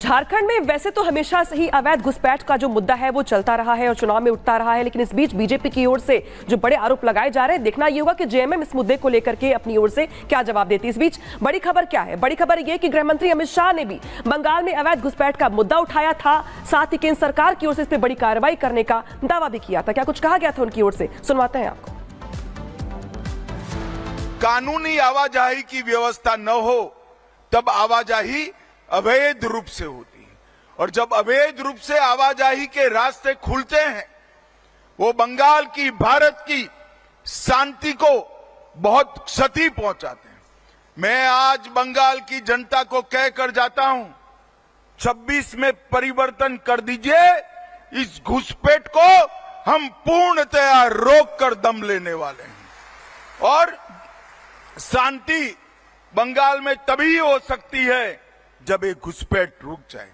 झारखंड में वैसे तो हमेशा से ही अवैध घुसपैठ का जो मुद्दा है वो चलता रहा है और चुनाव में उठता रहा है, लेकिन इस बीच बीजेपी की ओर से जो बड़े आरोप लगाए जा रहे हैं, देखना ये होगा कि जेएमएम इस मुद्दे को लेकर के अपनी ओर से क्या जवाब देती है। इस बीच बड़ी खबर क्या है? बड़ी खबर ये कि गृह मंत्री अमित शाह ने भी बंगाल में अवैध घुसपैठ का मुद्दा उठाया था, साथ ही केंद्र सरकार की ओर से इस पर बड़ी कार्रवाई करने का दावा भी किया था। क्या कुछ कहा गया था उनकी ओर से, सुनवाते हैं आपको। कानूनी आवाजाही की व्यवस्था न हो तब आवाजाही अवैध रूप से होती है, और जब अवैध रूप से आवाजाही के रास्ते खुलते हैं वो बंगाल की, भारत की शांति को बहुत क्षति पहुंचाते हैं। मैं आज बंगाल की जनता को कहकर जाता हूं, 26 में परिवर्तन कर दीजिए, इस घुसपैठ को हम पूर्णतया रोक कर दम लेने वाले हैं। और शांति बंगाल में तभी हो सकती है जब एक घुसपैठ रुक जाए।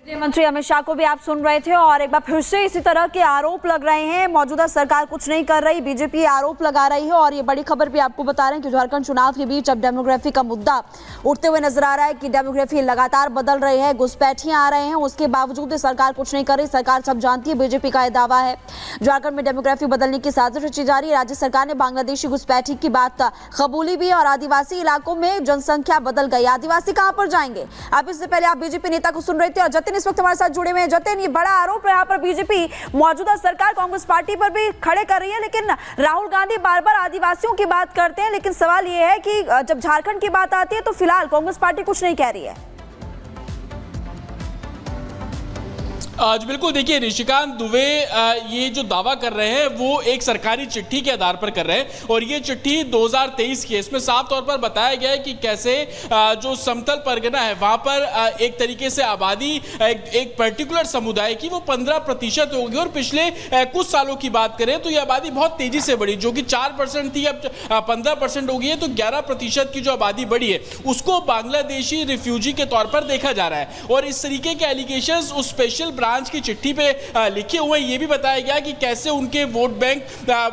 गृह मंत्री अमित शाह को भी आप सुन रहे थे और एक बार फिर से इसी तरह के आरोप लग रहे हैं। मौजूदा सरकार कुछ नहीं कर रही, बीजेपी आरोप लगा रही है। और ये बड़ी खबर भी आपको बता रहे हैं कि झारखंड चुनाव के बीच अब डेमोग्राफी का मुद्दा उठते हुए नजर आ रहा है कि डेमोग्राफी लगातार बदल रही है, घुसपैठियां आ रहे हैं, उसके बावजूद सरकार कुछ नहीं कर रही। सरकार सब जानती है, बीजेपी का यह दावा है। झारखंड में डेमोग्राफी बदलने की साजिश रची जा रही है। राज्य सरकार ने बांग्लादेशी घुसपैठी की बात कबूली भी और आदिवासी इलाकों में जनसंख्या बदल गई। आदिवासी कहां पर जाएंगे? अब इससे पहले आप बीजेपी नेता को सुन रहे थे और जतिन इस वक्त हमारे साथ जुड़े हुए हैं। जतिन, ये बड़ा आरोप है यहाँ पर बीजेपी मौजूदा सरकार कांग्रेस पार्टी पर भी खड़े कर रही है, लेकिन राहुल गांधी बार बार आदिवासियों की बात करते हैं, लेकिन सवाल ये है कि जब झारखंड की बात आती है तो फिलहाल कांग्रेस पार्टी कुछ नहीं कह रही है। आज बिल्कुल देखिए, निशिकांत दुबे ये जो दावा कर रहे हैं वो एक सरकारी चिट्ठी के आधार पर कर रहे हैं और ये चिट्ठी 2023 की है। इसमें साफ तौर पर बताया गया है कि कैसे जो समतल परगना है वहां पर एक तरीके से आबादी एक पर्टिकुलर समुदाय की वो 15% होगी और पिछले कुछ सालों की बात करें तो ये आबादी बहुत तेजी से बढ़ी, जो कि 4% थी अब 15% हो गई है। तो 11% की जो आबादी बढ़ी है उसको बांग्लादेशी रिफ्यूजी के तौर पर देखा जा रहा है और इस तरीके के एलिगेशंस उस स्पेशल ब्रांच की चिट्ठी पे लिखे हुए। ये भी बताया गया कि कैसे उनके vote bank,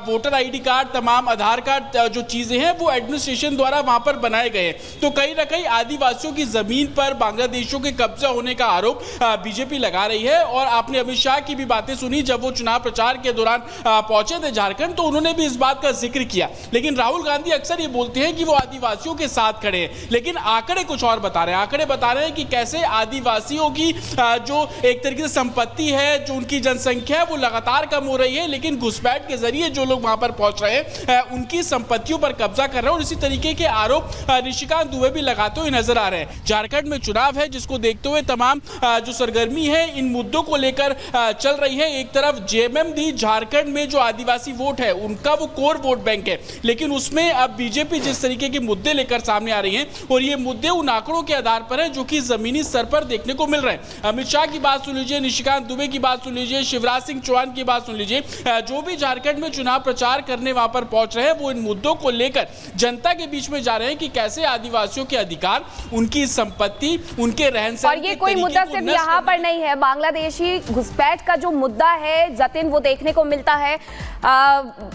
voter ID card, तमाम आधार कार्ड जो चीजें हैं वो एडमिनिस्ट्रेशन द्वारा वहां पर बनाए गए। तो कहीं ना कहीं आदिवासियों की जमीन पर बांग्लादेशियों के कब्जा होने का आरोप बीजेपी लगा रही है। और आपने अमित शाह की भी बातें सुनी, जब वो चुनाव प्रचार के दौरान पहुंचे थे झारखंड तो उन्होंने भी इस बात का जिक्र किया। लेकिन राहुल गांधी अक्सर ये बोलते हैं कि वो आदिवासियों के साथ खड़े हैं, लेकिन आंकड़े कुछ और बता रहे हैं। आंकड़े बता रहे हैं कि कैसे आदिवासियों की जो एक तरीके से संपत्ति है, जो उनकी जनसंख्या है वो लगातार कम हो रही है, लेकिन घुसपैठ के जरिए जो लोग वहां पर पहुंच रहे हैं उनकी संपत्तियों पर कब्जा कर रहे हैं। और इसी तरीके के आरोप निशिकांत दुबे भी लगाते हुए नजर आ रहे हैं। झारखंड में चुनाव है जिसको देखते हुए तमाम जो सरगर्मी है इन मुद्दों को लेकर चल रही है। एक तरफ जेएमएम दी झारखंड में जो आदिवासी वोट है उनका वो कोर वोट बैंक है, लेकिन उसमें अब बीजेपी जिस तरीके के मुद्दे लेकर सामने आ रही है और ये मुद्दे उन आंकड़ों के आधार पर है जो कि जमीनी स्तर पर देखने को मिल रहे हैं। अमित शाह की बात सुन लीजिए, निशिकांत दुबे की बात सुन लीजिए, शिवराज सिंह चौहान की बात सुन लीजिए, जो भी झारखंड में चुनाव प्रचार करने वहां पर पहुंच रहे हैं वो इन मुद्दों को लेकर जनता के बीच में जा रहे हैं कि कैसे आदिवासियों के अधिकार, उनकी संपत्ति, उनके रहन-सहन। और ये कोई मुद्दा सिर्फ यहाँ पर नहीं है, बांग्लादेशी घुसपैठ का जो मुद्दा है जतिन वो देखने को मिलता है।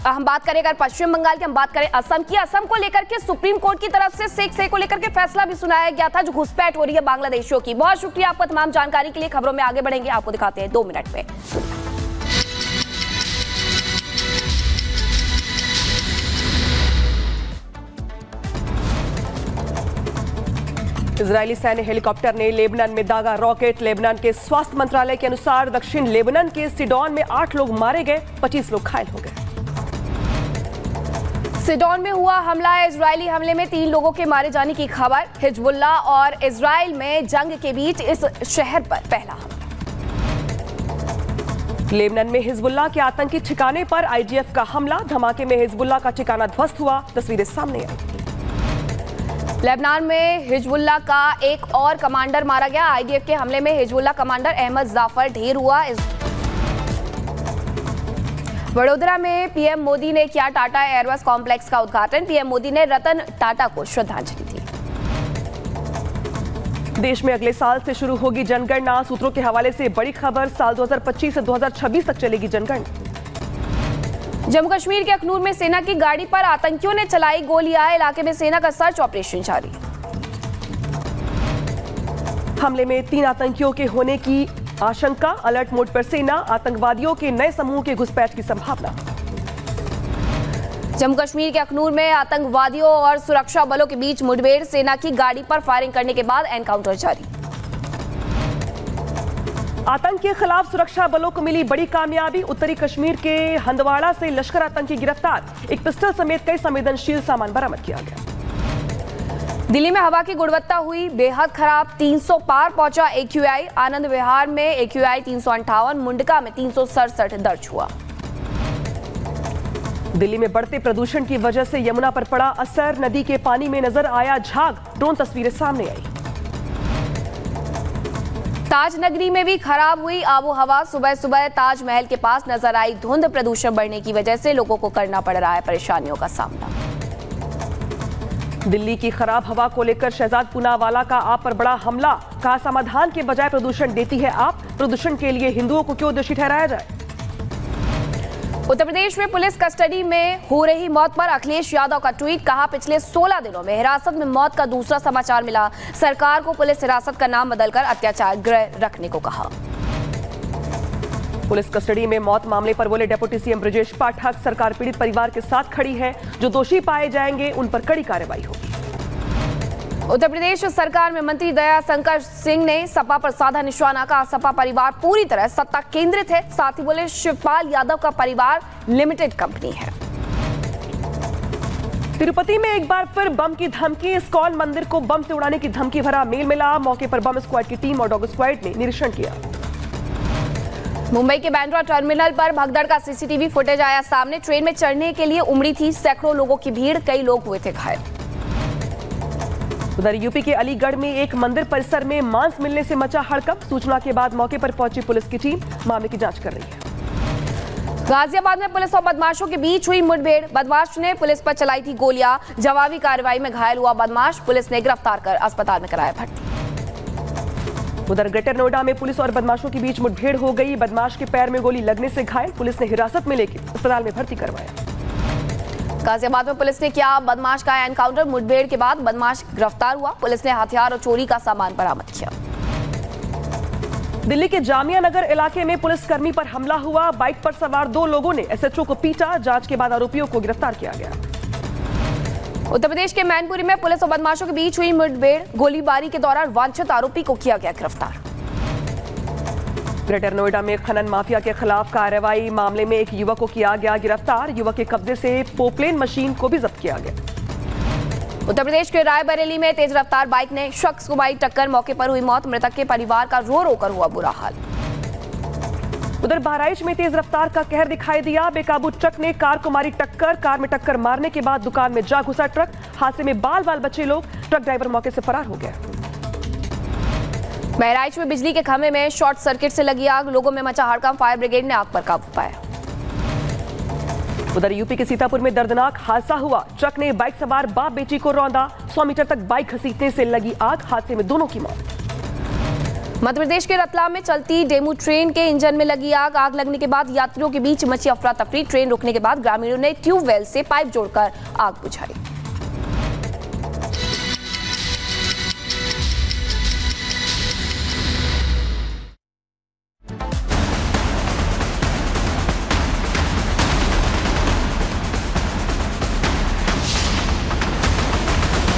हम बात करें अगर पश्चिम बंगाल की, हम बात करें असम की, असम को लेकर के सुप्रीम कोर्ट की तरफ से सेक को लेकर के फैसला भी सुनाया गया था जो घुसपैठ हो रही है बांग्लादेशियों की। बहुत शुक्रिया आपका तमाम जानकारी के लिए। खबरों में आगे बढ़ेंगे, आपको दिखाते हैं 2 मिनट में। इजरायली सैन्य हेलीकॉप्टर ने लेबनान में दागा रॉकेट। लेबनान के स्वास्थ्य मंत्रालय के अनुसार दक्षिण लेबनान के सिडोन में 8 लोग मारे गए, 25 लोग घायल हो गए। सिडोन में हुआ हमला है। इजरायली हमले में 3 लोगों के मारे जाने की खबर। हिजबुल्लाह और इजराइल में जंग के बीच इस शहर पर पहला हमला। लेबनान में हिजबुल्लाह के आतंकी ठिकाने पर आईडीएफ का हमला। धमाके में हिजबुल्लाह का ठिकाना ध्वस्त हुआ, तस्वीरें सामने आई। लेबनान में हिजबुल्लाह का एक और कमांडर मारा गया। आईडीएफ के हमले में हिजबुल्लाह कमांडर अहमद जाफर ढेर हुआ। वडोदरा में पीएम मोदी ने किया टाटा एयरवेज कॉम्प्लेक्स का उद्घाटन। पीएम मोदी ने रतन टाटा को श्रद्धांजलि दी। देश में अगले साल से शुरू होगी जनगणना। सूत्रों के हवाले से बड़ी खबर, साल 2025 से 2026 तक चलेगी जनगणना। जम्मू कश्मीर के अखनूर में सेना की गाड़ी पर आतंकियों ने चलाई गोलियां। इलाके में सेना का सर्च ऑपरेशन जारी। हमले में 3 आतंकियों के होने की आशंका, अलर्ट मोड पर सेना, आतंकवादियों के नए समूह के घुसपैठ की संभावना। जम्मू कश्मीर के अखनूर में आतंकवादियों और सुरक्षा बलों के बीच मुठभेड़, सेना की गाड़ी पर फायरिंग करने के बाद एनकाउंटर जारी। आतंक के खिलाफ सुरक्षा बलों को मिली बड़ी कामयाबी, उत्तरी कश्मीर के हंदवाड़ा से लश्कर आतंकी गिरफ्तार, एक पिस्टल समेत कई संवेदनशील सामान बरामद किया गया। दिल्ली में हवा की गुणवत्ता हुई बेहद खराब, 300 पार पहुंचा AQI, आनंद विहार में AQI 358, मुंडका में 367 दर्ज हुआ। दिल्ली में बढ़ते प्रदूषण की वजह से यमुना पर पड़ा असर, नदी के पानी में नजर आया झाग, ड्रोन तस्वीरें सामने आई। ताज नगरी में भी खराब हुई आबो हवा, सुबह सुबह ताजमहल के पास नजर आई धुंध, प्रदूषण बढ़ने की वजह से लोगों को करना पड़ रहा है परेशानियों का सामना। दिल्ली की खराब हवा को लेकर शहजाद पूनावाला का आप पर बड़ा हमला, कहा समाधान के बजाय प्रदूषण देती है आप, प्रदूषण के लिए हिंदुओं को क्यों दोषी ठहराया जाए। उत्तर प्रदेश में पुलिस कस्टडी में हो रही मौत पर अखिलेश यादव का ट्वीट, कहा पिछले 16 दिनों में हिरासत में मौत का दूसरा समाचार मिला, सरकार को पुलिस हिरासत का नाम बदलकर अत्याचार गृह रखने को कहा। पुलिस कस्टडी में मौत मामले पर बोले डिप्टी सीएम ब्रजेश पाठक, सरकार पीड़ित परिवार के साथ खड़ी है, जो दोषी पाए जाएंगे उन पर कड़ी कार्रवाई होगी। उत्तर प्रदेश सरकार में मंत्री दया शंकर सिंह ने सपा पर साधा निशाना, कहा सपा परिवार पूरी तरह सत्ता केंद्रित है, साथ ही बोले शिवपाल यादव का परिवार लिमिटेड कंपनी है। तिरुपति में एक बार फिर बम की धमकी, इस्कॉन मंदिर को बम से उड़ाने की धमकी भरा मेल मिला, मौके पर बम स्क्वाड की टीम और डॉग स्क्वाड ने निरीक्षण किया। मुंबई के बांद्रा टर्मिनल पर भगदड़ का सीसीटीवी फुटेज आया सामने, ट्रेन में चढ़ने के लिए उमड़ी थी सैकड़ों लोगों की भीड़, कई लोग हुए थे घायल। उधर यूपी के अलीगढ़ में एक मंदिर परिसर में मांस मिलने से मचा हड़कंप, सूचना के बाद मौके पर पहुंची पुलिस की टीम मामले की जांच कर रही है। गाजियाबाद में पुलिस और बदमाशों के बीच हुई मुठभेड़, बदमाश ने पुलिस पर चलाई थी गोलियां, जवाबी कार्रवाई में घायल हुआ बदमाश, पुलिस ने गिरफ्तार कर अस्पताल में कराया भर्ती। उधर ग्रेटर नोएडा में पुलिस और बदमाशों के बीच मुठभेड़ हो गई, बदमाश के पैर में गोली लगने से घायल, पुलिस ने हिरासत में लेकर अस्पताल में भर्ती करवाया। गाजियाबाद में पुलिस ने किया बदमाश का एनकाउंटर, मुठभेड़ के बाद बदमाश गिरफ्तार हुआ, पुलिस ने हथियार और चोरी का सामान बरामद किया। दिल्ली के जामिया नगर इलाके में पुलिसकर्मी पर हमला हुआ, बाइक पर सवार 2 लोगों ने एसएचओ को पीटा, जांच के बाद आरोपियों को गिरफ्तार किया गया। उत्तर प्रदेश के मैनपुरी में पुलिस और बदमाशों के बीच हुई मुठभेड़, गोलीबारी के दौरान वांछित आरोपी को किया गया गिरफ्तार। ग्रेटर नोएडा में खनन माफिया के खिलाफ कार्रवाई, मामले में एक युवक को किया गया गिरफ्तार, युवक के कब्जे से पोपलेन मशीन को भी जब्त किया गया। उत्तर प्रदेश के रायबरेली में तेज रफ्तार बाइक ने शख्स को मारी टक्कर, मौके पर हुई मौत, मृतक के परिवार का रो रो कर हुआ बुरा हाल। उधर बहराइच में तेज रफ्तार का कहर दिखाई दिया, बेकाबू ट्रक ने कार को मारी टक्कर, कार में टक्कर मारने के बाद दुकान में जा घुसा ट्रक, हादसे में बाल बाल बचे लोग, ट्रक ड्राइवर मौके से फरार हो गया। बहराइच में बिजली के खंभे में शॉर्ट सर्किट से लगी आग, लोगों में मचा हड़कंप, फायर ब्रिगेड ने आग पर काबू पाया। उधर यूपी के सीतापुर में दर्दनाक हादसा हुआ, ट्रक ने बाइक सवार बाप बेटी को रौंदा, 100 मीटर तक बाइक घसीटने से लगी आग, हादसे में दोनों की मौत। मध्य प्रदेश के रतलाम में चलती डेमू ट्रेन के इंजन में लगी आग, आग लगने के बाद यात्रियों के बीच मची अफरा तफरी, ट्रेन रुकने के बाद ग्रामीणों ने ट्यूबवेल से पाइप जोड़कर आग बुझाई।